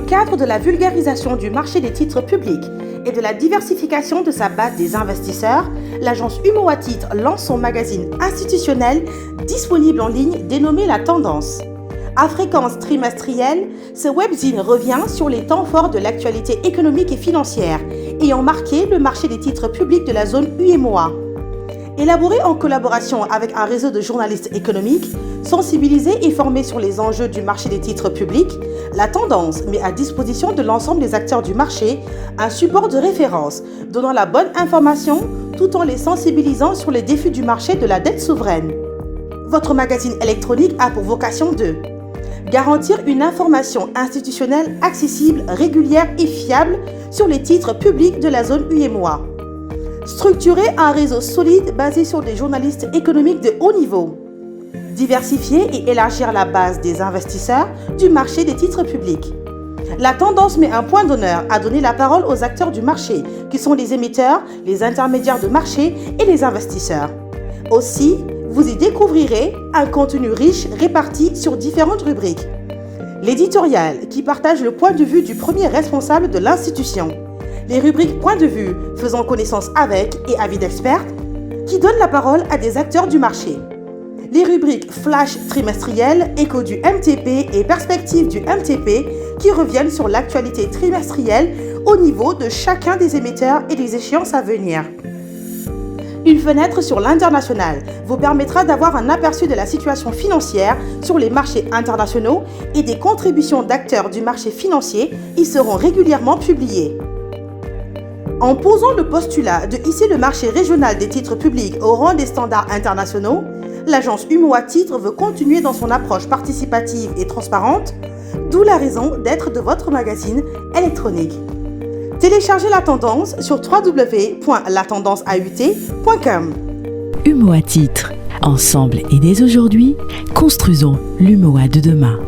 cadre de la vulgarisation du marché des titres publics et de la diversification de sa base des investisseurs, l'agence Humo à titres lance son magazine institutionnel disponible en ligne dénommé La Tendance. À fréquence trimestrielle, ce webzine revient sur les temps forts de l'actualité économique et financière ayant marqué le marché des titres publics de la zone UEMOA. Élaboré en collaboration avec un réseau de journalistes économiques, sensibilisés et formés sur les enjeux du marché des titres publics, La Tendance met à disposition de l'ensemble des acteurs du marché un support de référence donnant la bonne information tout en les sensibilisant sur les défis du marché de la dette souveraine. Votre magazine électronique a pour vocation de garantir une information institutionnelle accessible, régulière et fiable sur les titres publics de la zone UEMOA. Structurer un réseau solide basé sur des journalistes économiques de haut niveau. Diversifier et élargir la base des investisseurs du marché des titres publics. La Tendance met un point d'honneur à donner la parole aux acteurs du marché, qui sont les émetteurs, les intermédiaires de marché et les investisseurs. Aussi, vous y découvrirez un contenu riche réparti sur différentes rubriques. L'éditorial, qui partage le point de vue du premier responsable de l'institution. Les rubriques Point de vue, faisant connaissance avec et avis d'experts, qui donnent la parole à des acteurs du marché. Les rubriques Flash trimestriel, Écho du MTP et Perspectives du MTP, qui reviennent sur l'actualité trimestrielle au niveau de chacun des émetteurs et des échéances à venir. Une fenêtre sur l'international vous permettra d'avoir un aperçu de la situation financière sur les marchés internationaux et des contributions d'acteurs du marché financier y seront régulièrement publiées. En posant le postulat de hisser le marché régional des titres publics au rang des standards internationaux, l'agence Humo à titres veut continuer dans son approche participative et transparente, d'où la raison d'être de votre magazine électronique. Téléchargez La Tendance sur www.latendanceaut.com. Humo à titres. Ensemble et dès aujourd'hui, construisons l'UMOA de demain.